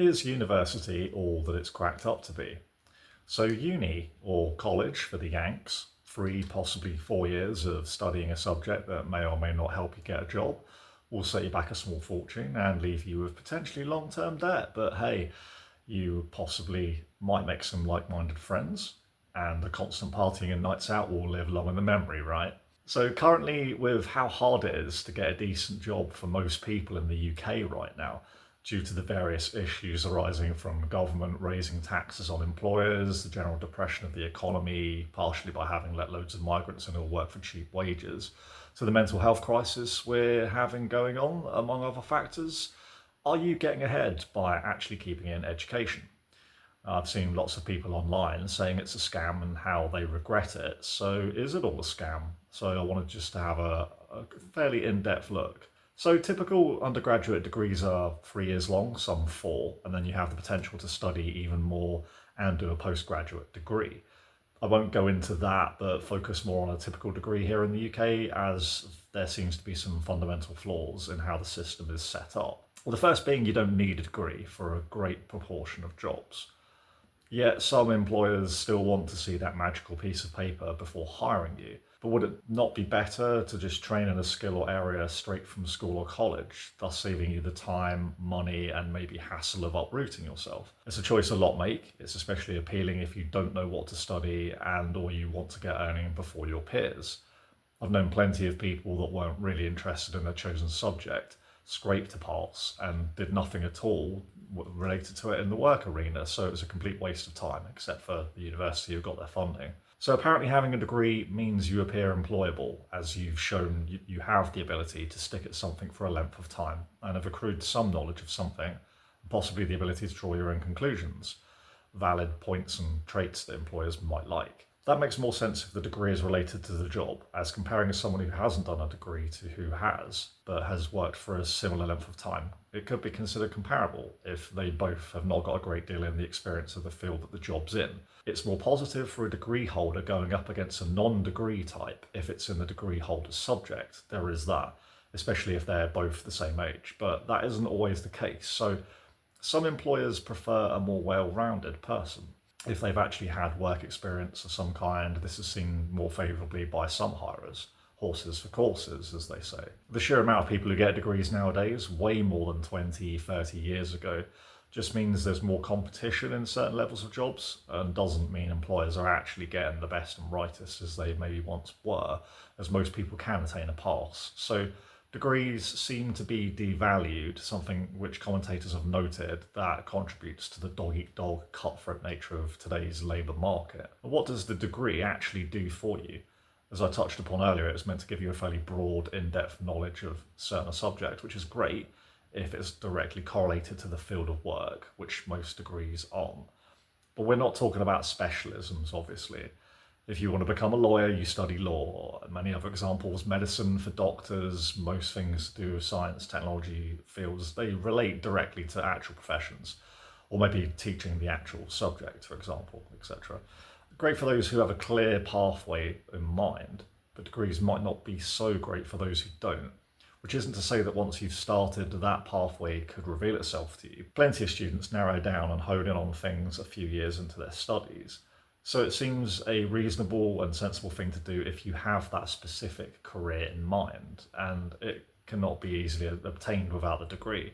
Is university all that it's cracked up to be? So uni, or college for the Yanks, 3, possibly 4 years of studying a subject that may or may not help you get a job, will set you back a small fortune and leave you with potentially long-term debt. But hey, you possibly might make some like-minded friends, and the constant partying and nights out will live long in the memory, right? So currently, with how hard it is to get a decent job for most people in the UK right now, due to the various issues arising from government raising taxes on employers, the general depression of the economy, partially by having let loads of migrants in who work for cheap wages, to the mental health crisis we're having going on, among other factors, are you getting ahead by actually keeping in education? I've seen lots of people online saying it's a scam and how they regret it. So is it all a scam? So I wanted just to have a fairly in-depth look. So typical undergraduate degrees are 3 years long, some 4, and then you have the potential to study even more and do a postgraduate degree. I won't go into that, but focus more on a typical degree here in the UK, as there seems to be some fundamental flaws in how the system is set up. Well, the first being you don't need a degree for a great proportion of jobs. Yet some employers still want to see that magical piece of paper before hiring you. But would it not be better to just train in a skill or area straight from school or college, thus saving you the time, money, and maybe hassle of uprooting yourself? It's a choice a lot make. It's especially appealing if you don't know what to study and or you want to get earning before your peers. I've known plenty of people that weren't really interested in their chosen subject, scraped a pass, and did nothing at all related to it in the work arena, so it was a complete waste of time, except for the university who got their funding. So apparently having a degree means you appear employable, as you've shown you have the ability to stick at something for a length of time and have accrued some knowledge of something, possibly the ability to draw your own conclusions, valid points and traits that employers might like. That makes more sense if the degree is related to the job, as comparing someone who hasn't done a degree to who has, but has worked for a similar length of time. It could be considered comparable if they both have not got a great deal in the experience of the field that the job's in. It's more positive for a degree holder going up against a non-degree type if it's in the degree holder's subject. There is that, especially if they're both the same age, but that isn't always the case. So some employers prefer a more well-rounded person. If they've actually had work experience of some kind, this is seen more favourably by some hirers. Horses for courses, as they say. The sheer amount of people who get degrees nowadays, way more than 20, 30 years ago, just means there's more competition in certain levels of jobs, and doesn't mean employers are actually getting the best and brightest as they maybe once were, as most people can attain a pass. So degrees seem to be devalued, something which commentators have noted that contributes to the dog-eat-dog cutthroat nature of today's labour market. But what does the degree actually do for you? As I touched upon earlier, it's meant to give you a fairly broad, in-depth knowledge of certain subject, which is great if it's directly correlated to the field of work, which most degrees aren't. But we're not talking about specialisms, obviously. If you want to become a lawyer, you study law. Many other examples, medicine for doctors, most things to do with science, technology fields, they relate directly to actual professions, or maybe teaching the actual subject, for example, etc. Great for those who have a clear pathway in mind, but degrees might not be so great for those who don't, which isn't to say that once you've started, that pathway could reveal itself to you. Plenty of students narrow down and hone in on things a few years into their studies. So it seems a reasonable and sensible thing to do if you have that specific career in mind, and it cannot be easily obtained without the degree.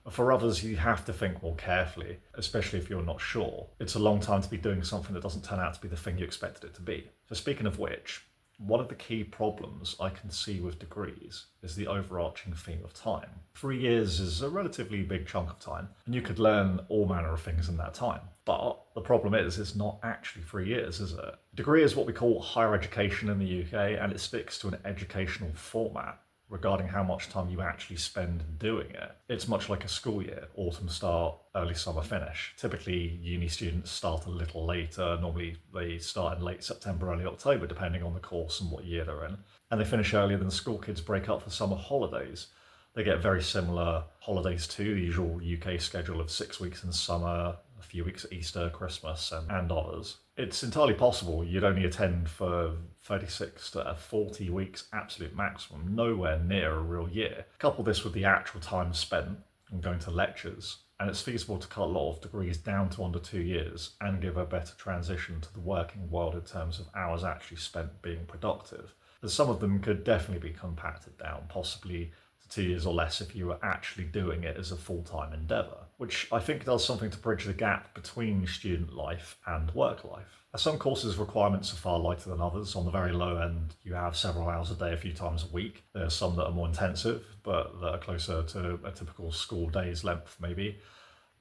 For others, you have to think more carefully, especially if you're not sure. It's a long time to be doing something that doesn't turn out to be the thing you expected it to be. So speaking of which, one of the key problems I can see with degrees is the overarching theme of time. 3 years is a relatively big chunk of time, and you could learn all manner of things in that time. But the problem is, it's not actually 3 years, is it? Degree is what we call higher education in the UK, and it sticks to an educational format regarding how much time you actually spend doing it. It's much like a school year, autumn start, early summer finish. Typically, uni students start a little later. Normally, they start in late September, early October, depending on the course and what year they're in. And they finish earlier than school kids break up for summer holidays. They get very similar holidays to the usual UK schedule of 6 weeks in summer, a few weeks at Easter, Christmas, and others. It's entirely possible you'd only attend for 36 to 40 weeks absolute maximum, nowhere near a real year. Couple this with the actual time spent on going to lectures, and it's feasible to cut a lot of degrees down to under 2 years and give a better transition to the working world in terms of hours actually spent being productive. But some of them could definitely be compacted down, possibly to 2 years or less if you were actually doing it as a full-time endeavour, which I think does something to bridge the gap between student life and work life. As some courses' requirements are far lighter than others. On the very low end, you have several hours a day, a few times a week. There are some that are more intensive, but that are closer to a typical school day's length, maybe.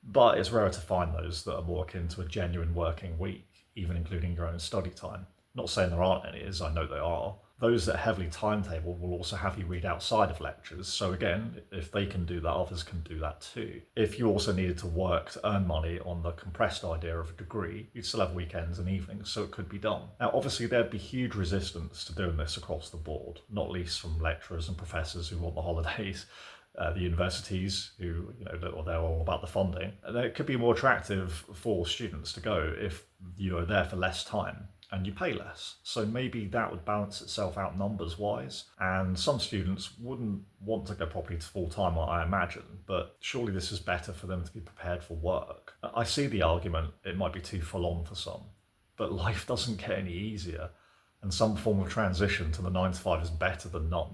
But it's rare to find those that are more akin to a genuine working week, even including your own study time. Not saying there aren't any, as I know there are. Those that are heavily timetabled will also have you read outside of lectures, so again, if they can do that, others can do that too. If you also needed to work to earn money on the compressed idea of a degree, you'd still have weekends and evenings, so it could be done. Now, obviously, there'd be huge resistance to doing this across the board, not least from lecturers and professors who want the holidays. The universities who, they're all about the funding. And it could be more attractive for students to go if you're there for less time and you pay less. So maybe that would balance itself out numbers wise. And some students wouldn't want to go properly to full time, I imagine, but surely this is better for them to be prepared for work. I see the argument, it might be too full on for some, but life doesn't get any easier. And some form of transition to the 9 to 5 is better than none.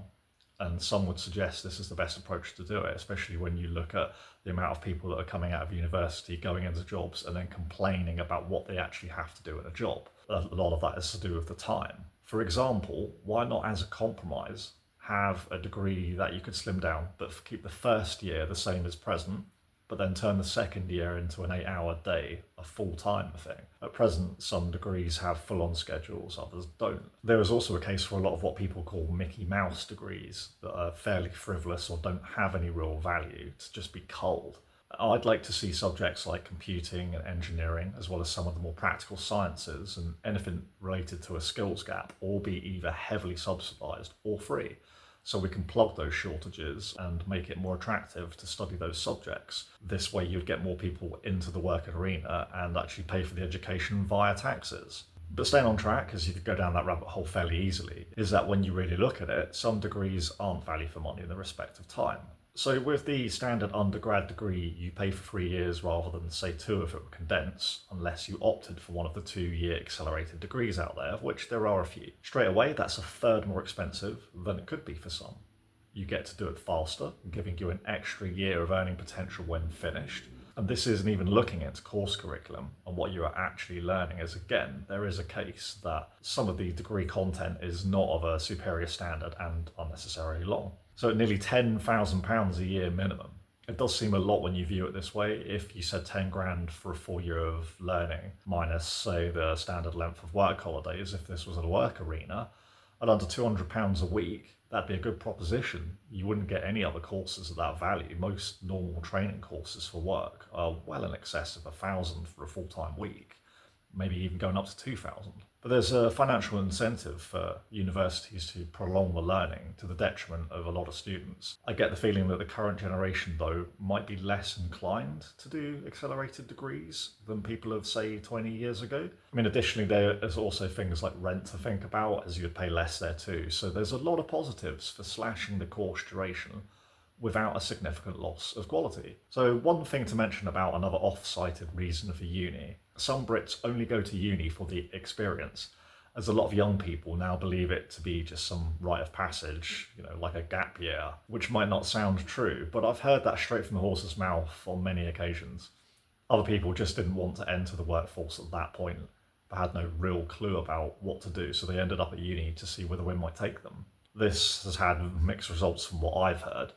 And some would suggest this is the best approach to do it, especially when you look at the amount of people that are coming out of university, going into jobs, and then complaining about what they actually have to do in a job. A lot of that is to do with the time. For example, why not, as a compromise, have a degree that you could slim down, but keep the first year the same as present, but then turn the second year into an 8-hour day, a full-time thing. At present, some degrees have full-on schedules, others don't. There is also a case for a lot of what people call Mickey Mouse degrees that are fairly frivolous or don't have any real value, to just be cold. I'd like to see subjects like computing and engineering, as well as some of the more practical sciences and anything related to a skills gap, all be either heavily subsidised or free, so we can plug those shortages and make it more attractive to study those subjects. This way you'd get more people into the work arena and actually pay for the education via taxes. But staying on track, because you could go down that rabbit hole fairly easily, is that when you really look at it, some degrees aren't value for money in the respect of time. So with the standard undergrad degree, you pay for 3 years rather than, say, 2 if it were condensed, unless you opted for one of the 2-year accelerated degrees out there, of which there are a few. Straight away, that's a third more expensive than it could be for some. You get to do it faster, giving you an extra year of earning potential when finished. And this isn't even looking into course curriculum and what you are actually learning, as again, there is a case that some of the degree content is not of a superior standard and unnecessarily long. So at nearly £10,000 a year minimum, it does seem a lot when you view it this way. If you said 10 grand for a full year of learning, minus, say, the standard length of work holidays, if this was a work arena, at under £200 a week, that'd be a good proposition. You wouldn't get any other courses of that value. Most normal training courses for work are well in excess of 1,000 for a full-time week, maybe even going up to 2,000. But there's a financial incentive for universities to prolong the learning to the detriment of a lot of students. I get the feeling that the current generation, though, might be less inclined to do accelerated degrees than people of, say, 20 years ago. I mean, additionally, there is also things like rent to think about, as you'd pay less there too. So there's a lot of positives for slashing the course duration without a significant loss of quality. So one thing to mention about another off-cited reason for uni: some Brits only go to uni for the experience, as a lot of young people now believe it to be just some rite of passage, like a gap year, which might not sound true, but I've heard that straight from the horse's mouth on many occasions. Other people just didn't want to enter the workforce at that point, but had no real clue about what to do, so they ended up at uni to see where the wind might take them. This has had mixed results from what I've heard.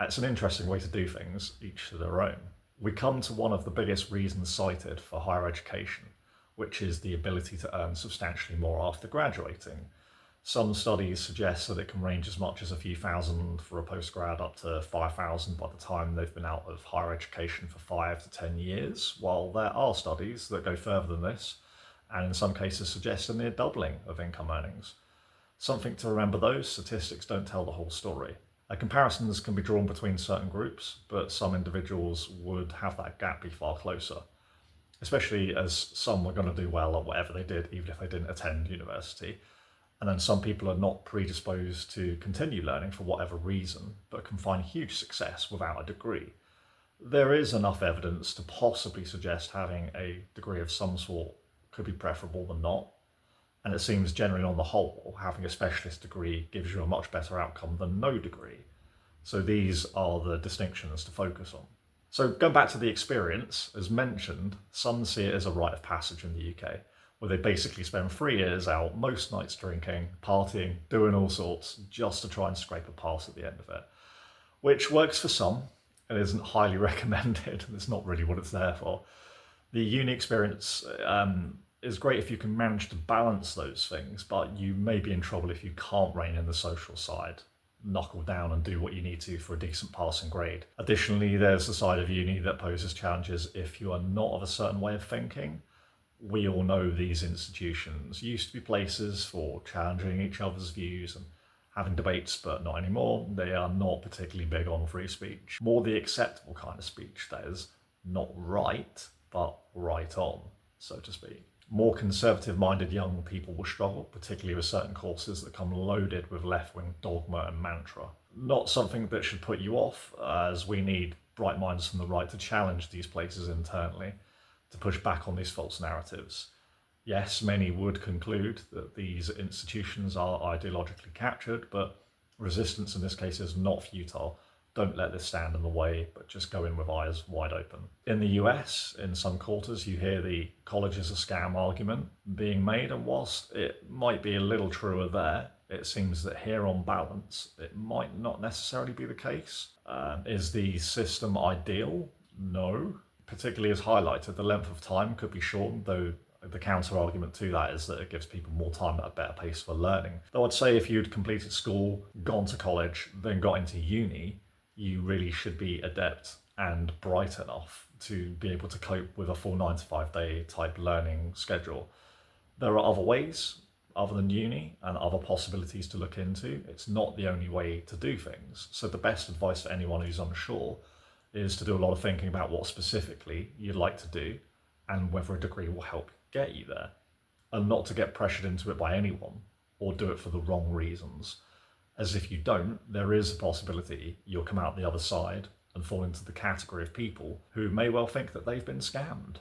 It's an interesting way to do things, each to their own. We come to one of the biggest reasons cited for higher education, which is the ability to earn substantially more after graduating. Some studies suggest that it can range as much as a few thousand for a postgrad up to 5,000 by the time they've been out of higher education for 5 to 10 years, while there are studies that go further than this, and in some cases suggest a near doubling of income earnings. Something to remember though, statistics don't tell the whole story. Comparisons can be drawn between certain groups, but some individuals would have that gap be far closer, especially as some are going to do well at whatever they did, even if they didn't attend university. And then some people are not predisposed to continue learning for whatever reason, but can find huge success without a degree. There is enough evidence to possibly suggest having a degree of some sort could be preferable than not. And it seems generally on the whole, having a specialist degree gives you a much better outcome than no degree. So these are the distinctions to focus on. So going back to the experience, as mentioned, some see it as a rite of passage in the UK, where they basically spend 3 years out most nights drinking, partying, doing all sorts, just to try and scrape a pass at the end of it. Which works for some, and isn't highly recommended. It's not really what it's there for. The uni experience is great if you can manage to balance those things, but you may be in trouble if you can't rein in the social side, knuckle down and do what you need to for a decent passing grade. Additionally, there's the side of uni that poses challenges if you are not of a certain way of thinking. We all know these institutions used to be places for challenging each other's views and having debates, but not anymore. They are not particularly big on free speech. More the acceptable kind of speech, that is, not right, but right on, so to speak. More conservative-minded young people will struggle, particularly with certain courses that come loaded with left-wing dogma and mantra. Not something that should put you off, as we need bright minds from the right to challenge these places internally, to push back on these false narratives. Yes, many would conclude that these institutions are ideologically captured, but resistance in this case is not futile. Don't let this stand in the way, but just go in with eyes wide open. In the US, in some quarters, you hear the college is a scam argument being made, and whilst it might be a little truer there, it seems that here on balance, it might not necessarily be the case. Is the system ideal? No. Particularly as highlighted, the length of time could be shortened, though the counter argument to that is that it gives people more time at a better pace for learning. Though I'd say if you'd completed school, gone to college, then got into uni, you really should be adept and bright enough to be able to cope with a full 9 to 5 day type learning schedule. There are other ways other than uni and other possibilities to look into. It's not the only way to do things. So the best advice for anyone who's unsure is to do a lot of thinking about what specifically you'd like to do and whether a degree will help get you there, and not to get pressured into it by anyone or do it for the wrong reasons. As if you don't, there is a possibility you'll come out the other side and fall into the category of people who may well think that they've been scammed.